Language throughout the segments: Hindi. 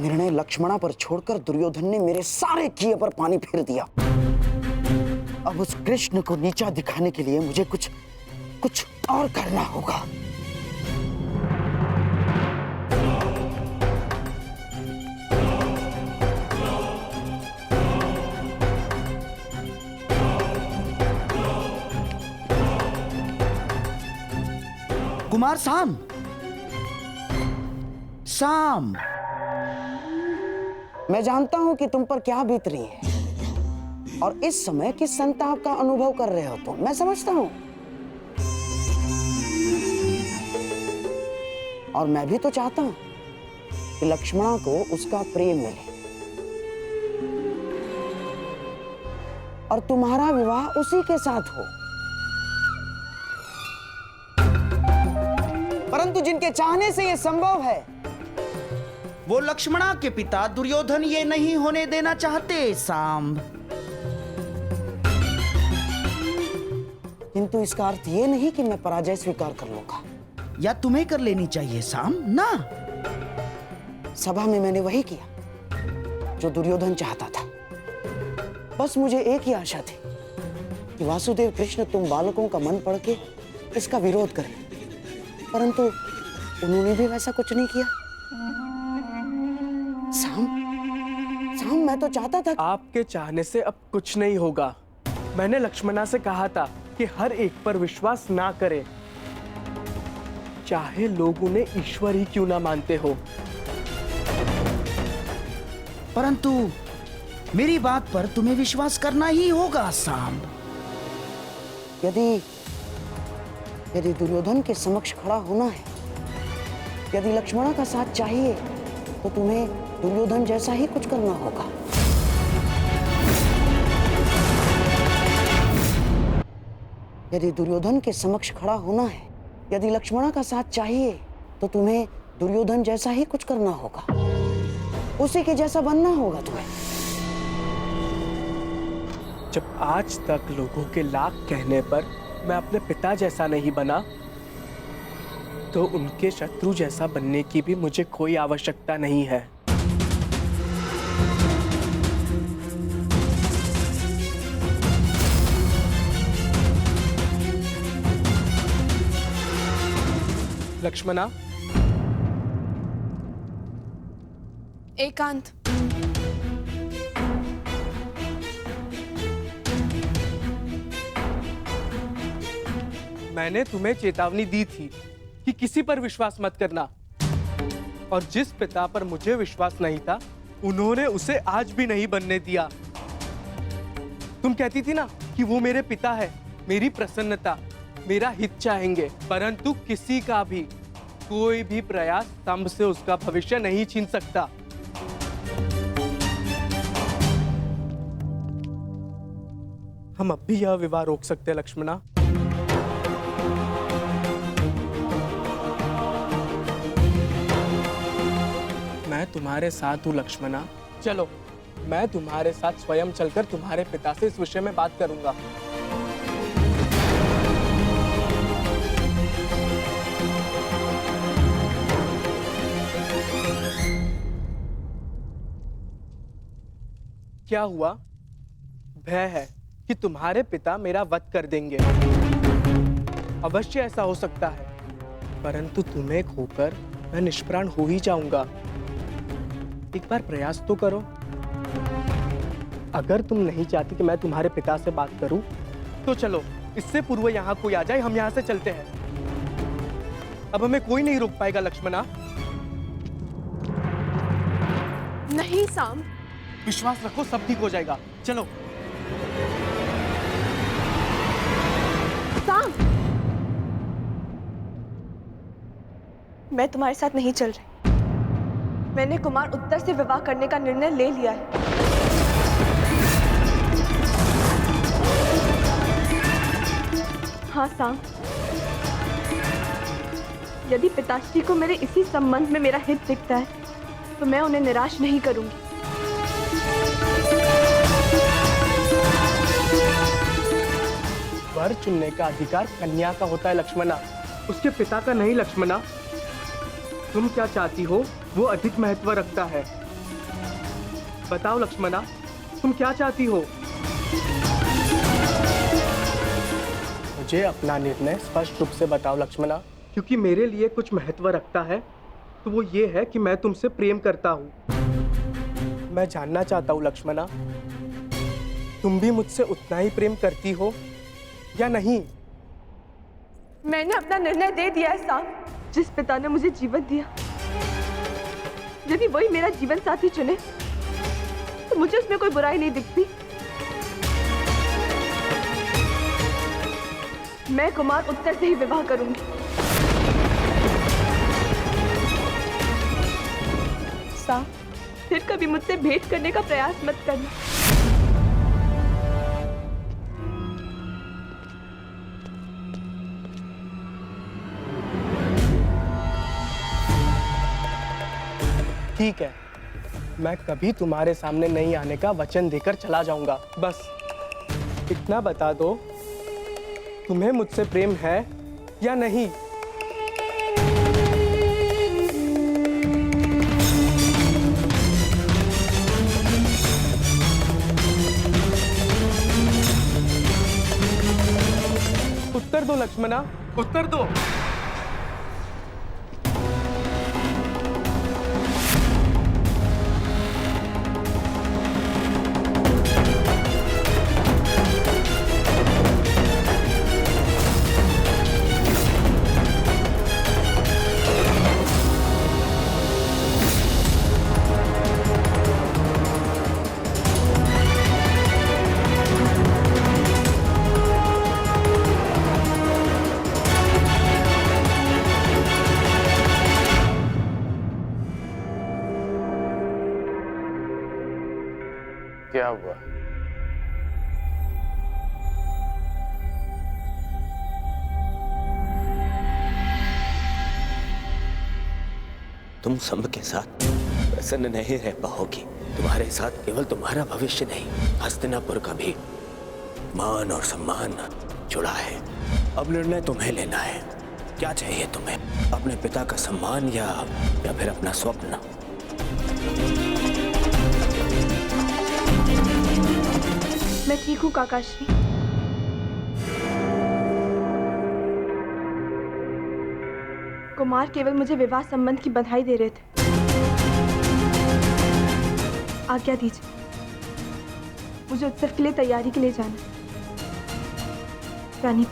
निर्णय लक्ष्मणा पर छोड़कर दुर्योधन ने मेरे सारे किए पर पानी फेर दिया। अब उस कृष्ण को नीचा दिखाने के लिए मुझे कुछ और करना होगा। कुमार साम, साम, मैं जानता हूं कि तुम पर क्या बीत रही है और इस समय किस संताप का अनुभव कर रहे हो तुम, मैं समझता हूं। और मैं भी तो चाहता हूं कि लक्ष्मणा को उसका प्रेम मिले और तुम्हारा विवाह उसी के साथ हो। परंतु जिनके चाहने से यह संभव है, वो लक्ष्मणा के पिता दुर्योधन ये नहीं होने देना चाहते साम। किंतु इसका अर्थ यह नहीं कि मैं पराजय स्वीकार कर लूंगा। या तुम्हें कर लेनी चाहिए साम ना। सभा में मैंने वही किया जो दुर्योधन चाहता था। बस मुझे एक ही आशा थी कि वासुदेव कृष्ण तुम बालकों का मन पढ़ के इसका विरोध करें, परंतु उन्होंने भी वैसा कुछ नहीं किया। साम, मैं तो चाहता था। आपके चाहने से अब कुछ नहीं होगा। मैंने लक्ष्मणा से कहा था कि हर एक पर विश्वास ना करे, चाहे लोग उन्हें ईश्वर ही क्यों ना मानते हो। परंतु मेरी बात पर तुम्हें विश्वास करना ही होगा साम। यदि दुर्योधन के समक्ष खड़ा होना है, यदि लक्ष्मणा का साथ चाहिए, तो तुम्हें दुर्योधन जैसा ही कुछ करना होगा। यदि दुर्योधन के समक्ष खड़ा होना है, यदि लक्ष्मणा का साथ चाहिए, तो तुम्हें दुर्योधन जैसा ही कुछ करना होगा। उसी के जैसा बनना होगा तुम्हें। जब आज तक लोगों के लाख कहने पर मैं अपने पिता जैसा नहीं बना, तो उनके शत्रु जैसा बनने की भी मुझे कोई आवश्यकता नहीं है। लक्ष्मणा, एकांत। मैंने तुम्हें चेतावनी दी थी कि किसी पर विश्वास मत करना, और जिस पिता पर मुझे विश्वास नहीं था, उन्होंने उसे आज भी नहीं बनने दिया। तुम कहती थी ना कि वो मेरे पिता है, मेरी प्रसन्नता, मेरा हित चाहेंगे, परंतु किसी का भी कोई भी प्रयास स्तंभ से उसका भविष्य नहीं छीन सकता। हम अब भी यह विवाह रोक सकते हैं लक्ष्मणा। मैं तुम्हारे साथ हूँ लक्ष्मणा। चलो, मैं तुम्हारे साथ स्वयं चलकर तुम्हारे पिता से इस विषय में बात करूंगा। क्या हुआ? भय है कि तुम्हारे पिता मेरा वध कर देंगे। अवश्य ऐसा हो सकता है, परंतु तुम्हें खोकर मैं निष्प्राण हो ही जाऊंगा। एक बार प्रयास तो करो। अगर तुम नहीं चाहती कि मैं तुम्हारे पिता से बात करूं, तो चलो, इससे पूर्व यहाँ कोई आ जाए, हम यहाँ से चलते हैं। अब हमें कोई नहीं रोक पाएगा लक्ष्मणा। नहीं साम, विश्वास रखो, सब ठीक हो जाएगा। चलो। साम, मैं तुम्हारे साथ नहीं चल रही। मैंने कुमार उत्तर से विवाह करने का निर्णय ले लिया है। हाँ साम, यदि पिताश्री को मेरे इसी संबंध में मेरा हित दिखता है, तो मैं उन्हें निराश नहीं करूंगी। वर चुनने का अधिकार कन्या का होता है लक्ष्मणा, उसके पिता का नहीं। लक्ष्मणा, तुम क्या चाहती हो वो अधिक महत्व रखता है। बताओ लक्ष्मणा, तुम क्या चाहती हो? मुझे अपना निर्णय स्पष्ट रूप से बताओ लक्ष्मणा, क्योंकि मेरे लिए कुछ महत्व रखता है तो वो ये है कि मैं तुमसे प्रेम करता हूँ। मैं जानना चाहता हूँ लक्ष्मणा, तुम भी मुझसे उतना ही प्रेम करती हो या नहीं? मैंने अपना निर्णय दे दिया है साहब। जिस पिता ने मुझे जीवन दिया, यदि वही मेरा जीवन साथी चुने तो मुझे उसमें कोई बुराई नहीं दिखती। मैं कुमार उत्तर से ही विवाह करूंगी। साहब, फिर कभी मुझसे भेंट करने का प्रयास मत करना। ठीक है, मैं कभी तुम्हारे सामने नहीं आने का वचन देकर चला जाऊंगा। बस इतना बता दो, तुम्हें मुझसे प्रेम है या नहीं? उत्तर दो लक्ष्मणा, उत्तर दो। क्या हुआ? तुम संभ के साथ प्रसन्न नहीं रह पाओगी। तुम्हारे साथ केवल तुम्हारा भविष्य नहीं, हस्तिनापुर का भी मान और सम्मान जुड़ा है। अब निर्णय तुम्हें लेना है। क्या चाहिए तुम्हें? अपने पिता का सम्मान या फिर अपना स्वप्न? मैं ठीक हूँ काकाश्री। कुमार केवल मुझे विवाह संबंध की बधाई दे रहे थे। आज्ञा दीजिए, मुझे उत्सव के लिए तैयारी के लिए जाना है। रानी,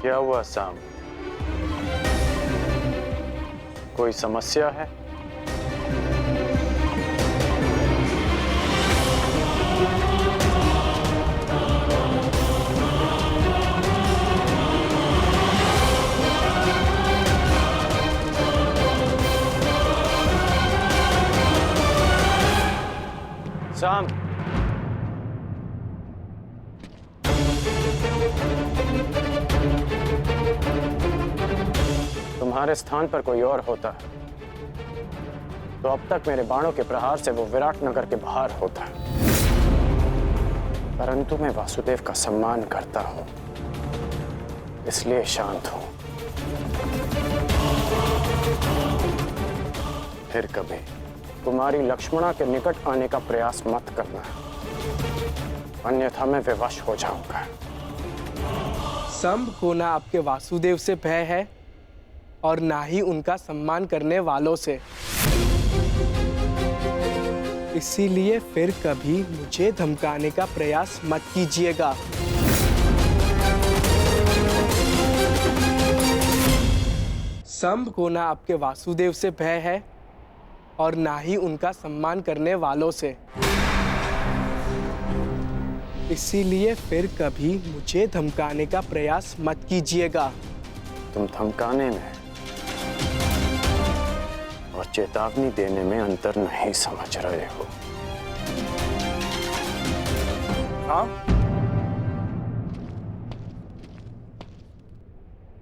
क्या हुआ साम? कोई समस्या है? साम, तुम्हारे स्थान पर कोई और होता तो अब तक मेरे बाणों के प्रहार से वो विराटनगर के बाहर होता। परंतु मैं वासुदेव का सम्मान करता हूं, इसलिए शांत हूं। फिर कभी कुमारी लक्ष्मणा के निकट आने का प्रयास मत करना, अन्यथा मैं विवश हो जाऊंगा। संभ को ना आपके वासुदेव से भय है और ना ही उनका सम्मान करने वालों से। इसीलिए फिर कभी मुझे धमकाने का प्रयास मत कीजिएगा। संभ को ना आपके वासुदेव से भय है और ना ही उनका सम्मान करने वालों से। इसीलिए फिर कभी मुझे धमकाने का प्रयास मत कीजिएगा। तुम धमकाने में और चेतावनी देने में अंतर नहीं समझ रहे हो। हाँ,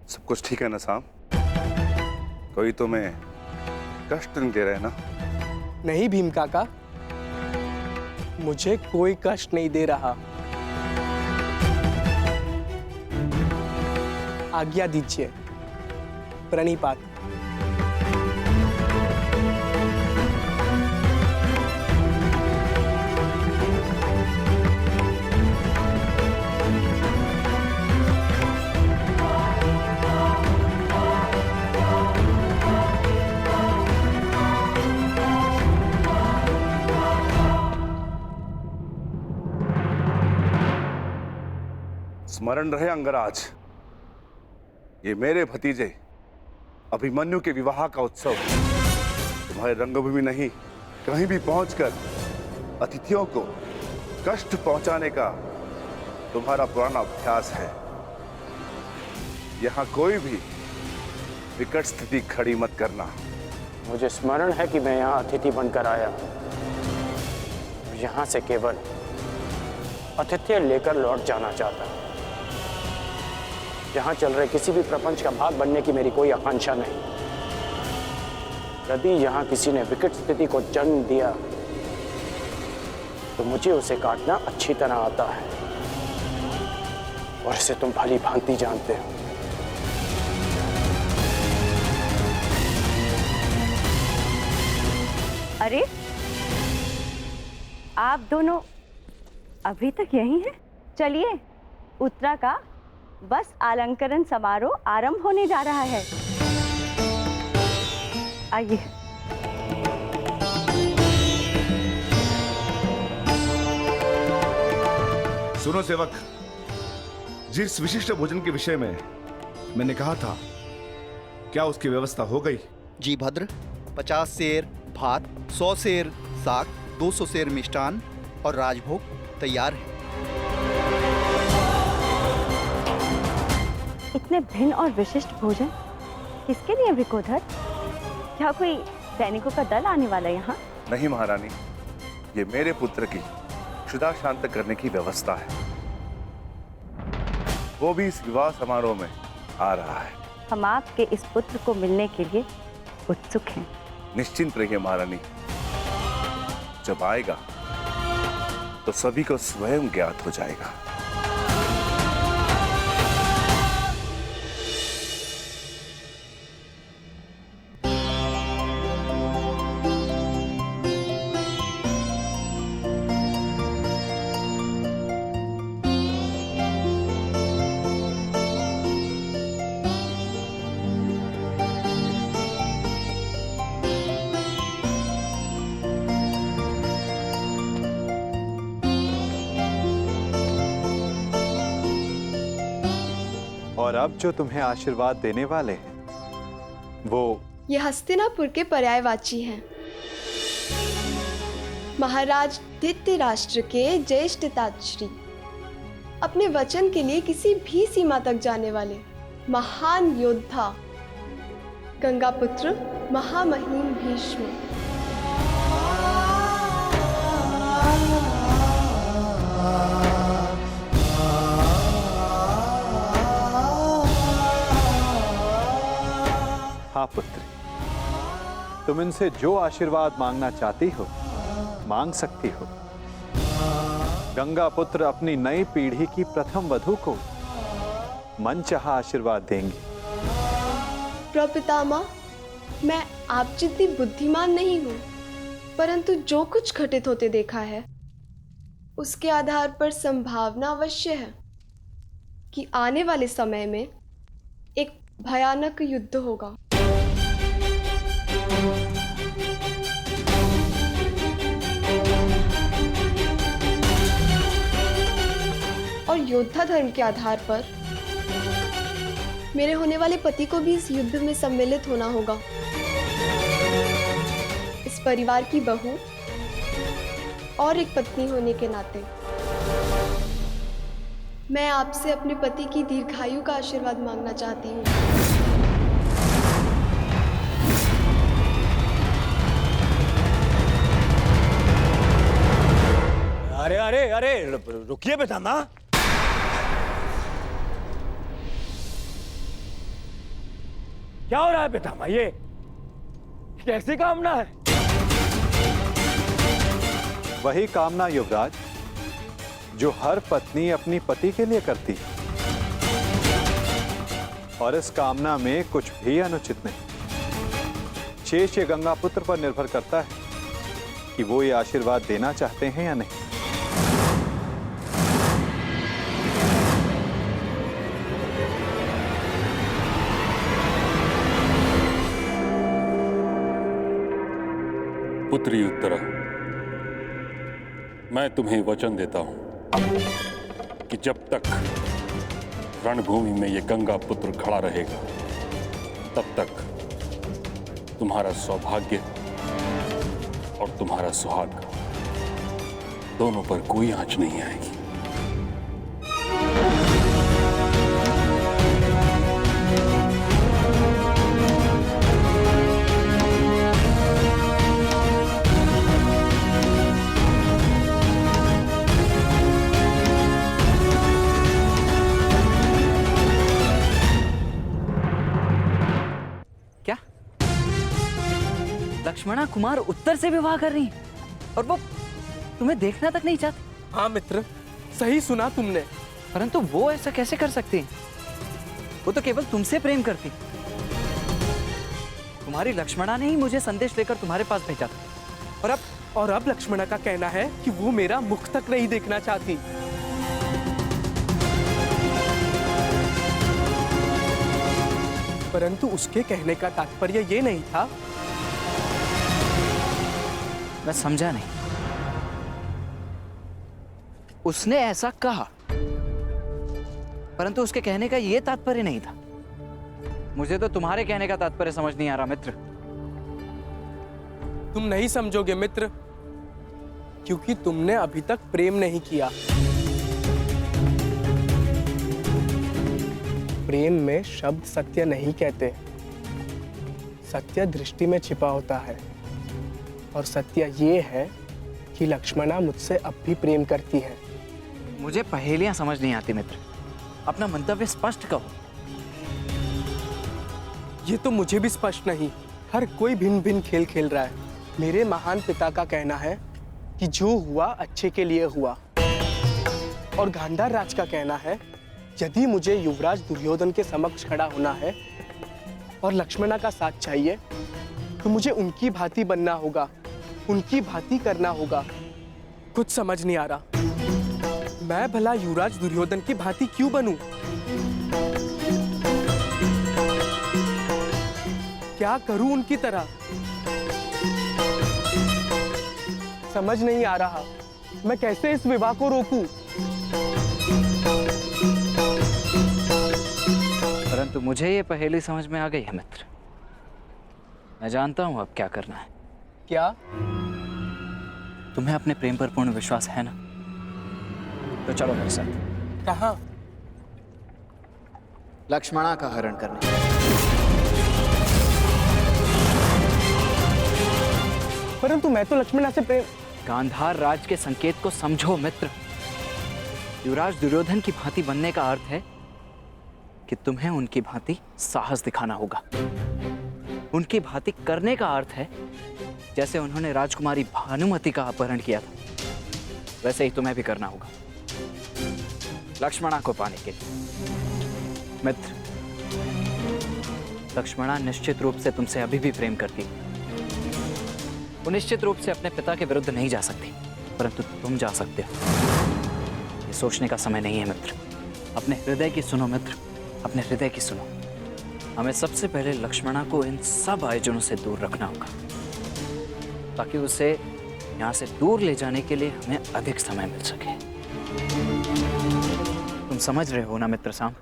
सब कुछ ठीक है ना साहब? कोई तुम्हें कष्ट नहीं दे रहे ना? नहीं भीम काका, मुझे कोई कष्ट नहीं दे रहा। आज्ञा दीजिए। प्रणिपात। स्मरण रहे अंगराज, ये मेरे भतीजे अभिमन्यु के विवाह का उत्सव तुम्हारे रंगभूमि नहीं, कहीं भी पहुंचकर अतिथियों को कष्ट पहुंचाने का तुम्हारा पुराना अभ्यास है। यहां कोई भी विकट स्थिति खड़ी मत करना। मुझे स्मरण है कि मैं यहाँ अतिथि बनकर आया, यहाँ से केवल अतिथि लेकर लौट जाना चाहता। यहाँ चल रहे किसी भी प्रपंच का भाग बनने की मेरी कोई आकांक्षा नहीं। यदि यहाँ किसी ने विकट स्थिति को जन्म दिया तो मुझे उसे काटना अच्छी तरह आता है और इसे तुम भली भांति जानते हो। अरे, आप दोनों अभी तक यहीं हैं? चलिए, उत्तरा का बस अलंकरण समारोह आरंभ होने जा रहा है। आइए। सुनो सेवक, जिस विशिष्ट भोजन के विषय में मैंने कहा था, क्या उसकी व्यवस्था हो गई? जी भद्र, 50 सेर भात, 100 सेर साग, 200 सेर मिष्टान और राजभोग तैयार है। इतने भिन्न और विशिष्ट भोजन किसके लिए विकोधर? क्या कोई सैनिकों का दल आने वाला है यहाँ? नहीं महारानी, ये मेरे पुत्र की क्षुधा शांत करने की व्यवस्था है। वो भी इस विवाह समारोह में आ रहा है। हम आपके इस पुत्र को मिलने के लिए उत्सुक हैं। निश्चिंत रहिए महारानी, जब आएगा तो सभी को स्वयं ज्ञात हो जाएगा। और अब जो तुम्हें आशीर्वाद देने वाले हैं वो ये हस्तिनापुर के पर्यायवाची हैं। महाराज धृतराष्ट्र के ज्येष्ठताश्री, अपने वचन के लिए किसी भी सीमा तक जाने वाले महान योद्धा, गंगापुत्र महामहिम भीष्म। हाँ पुत्र, तुम इनसे जो आशीर्वाद मांगना चाहती हो मांग सकती हो। गंगा पुत्र अपनी नई पीढ़ी की प्रथम वधू को मनचाहा आशीर्वाद देंगे। प्रपितामह, मैं आप जितनी बुद्धिमान नहीं हूँ, परंतु जो कुछ घटित होते देखा है उसके आधार पर संभावना अवश्य है कि आने वाले समय में एक भयानक युद्ध होगा। और योद्धा धर्म के आधार पर मेरे होने वाले पति को भी इस युद्ध में सम्मिलित होना होगा। इस परिवार की बहू और एक पत्नी होने के नाते मैं आपसे अपने पति की दीर्घायु का आशीर्वाद मांगना चाहती हूँ। अरे अरे अरे रुकिए पितामह। क्या हो रहा है पितामह? ये कैसी कामना है? वही कामना युवराज जो हर पत्नी अपनी पति के लिए करती है, और इस कामना में कुछ भी अनुचित नहीं। शेष ये गंगा पुत्र पर निर्भर करता है कि वो ये आशीर्वाद देना चाहते हैं या नहीं। पुत्री उत्तरा, मैं तुम्हें वचन देता हूं कि जब तक रणभूमि में ये गंगा पुत्र खड़ा रहेगा तब तक तुम्हारा सौभाग्य और तुम्हारा सुहाग दोनों पर कोई आंच नहीं आएगी। लक्ष्मणा कुमार उत्तर से विवाह कर रही और वो तुम्हें देखना तक नहीं चाहती। हाँ मित्र, सही सुना तुमने। परंतु वो ऐसा कैसे कर सकती हैं? वो तो केवल तुमसे प्रेम करती। तुम्हारी लक्ष्मणा ने ही मुझे संदेश लेकर तुम्हारे पास भेजा था। और अब लक्ष्मणा का कहना है कि वो मेरा मुख तक नहीं देखना चाहती। परंतु उसके कहने का तात्पर्य ये नहीं था। मैं समझा नहीं। उसने ऐसा कहा, परंतु उसके कहने का यह तात्पर्य नहीं था। मुझे तो तुम्हारे कहने का तात्पर्य समझ नहीं आ रहा मित्र। तुम नहीं समझोगे मित्र, क्योंकि तुमने अभी तक प्रेम नहीं किया। प्रेम में शब्द सत्य नहीं कहते। सत्य दृष्टि में छिपा होता है, और सत्य ये है कि लक्ष्मणा मुझसे अब भी प्रेम करती है। मुझे पहेलियां समझ नहीं आती मित्र। अपना मंतव्य स्पष्ट कहो। ये तो मुझे भी स्पष्ट नहीं। हर कोई भिन्न भिन्न खेल खेल रहा है। मेरे महान पिता का कहना है कि जो हुआ अच्छे के लिए हुआ, और गांधार राज का कहना है यदि मुझे युवराज दुर्योधन के समक्ष खड़ा होना है और लक्ष्मणा का साथ चाहिए तो मुझे उनकी भांति बनना होगा, उनकी भांति करना होगा। कुछ समझ नहीं आ रहा। मैं भला युवराज दुर्योधन की भांति क्यों बनूं? क्या करूं उनकी तरह? समझ नहीं आ रहा। मैं कैसे इस विवाह को रोकूं? परंतु मुझे ये पहेली समझ में आ गई है मित्र। मैं जानता हूं अब क्या करना है। क्या? तुम्हें अपने प्रेम पर पूर्ण विश्वास है ना? तो चलो मेरे साथ। कहां? लक्ष्मणा का हरण करने। परंतु मैं तो लक्ष्मणा से प्रेम। गांधार राज के संकेत को समझो मित्र। युवराज दुर्योधन की भांति बनने का अर्थ है कि तुम्हें उनकी भांति साहस दिखाना होगा। उनकी भांति करने का अर्थ है जैसे उन्होंने राजकुमारी भानुमति का अपहरण किया था, वैसे ही तुम्हें भी करना होगा लक्ष्मणा को पाने के लिए। मित्र, लक्ष्मणा निश्चित रूप से तुमसे अभी भी प्रेम करती है। वो निश्चित रूप से अपने पिता के विरुद्ध नहीं जा सकती, परंतु तुम जा सकते हो। ये सोचने का समय नहीं है मित्र। अपने हृदय की सुनो मित्र, अपने हृदय की सुनो। हमें सबसे पहले लक्ष्मणा को इन सब आयोजनों से दूर रखना होगा, ताकि उसे यहाँ से दूर ले जाने के लिए हमें अधिक समय मिल सके। तुम समझ रहे हो ना मित्र सांब?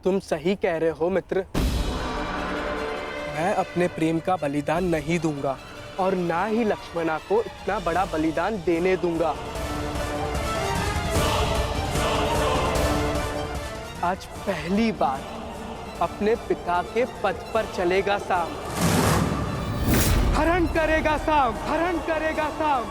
तुम सही कह रहे हो मित्र। मैं अपने प्रेम का बलिदान नहीं दूंगा और ना ही लक्ष्मणा को इतना बड़ा बलिदान देने दूंगा। आज पहली बार अपने पिता के पथ पर चलेगा साम। हरण करेगा साम, हरण करेगा साम।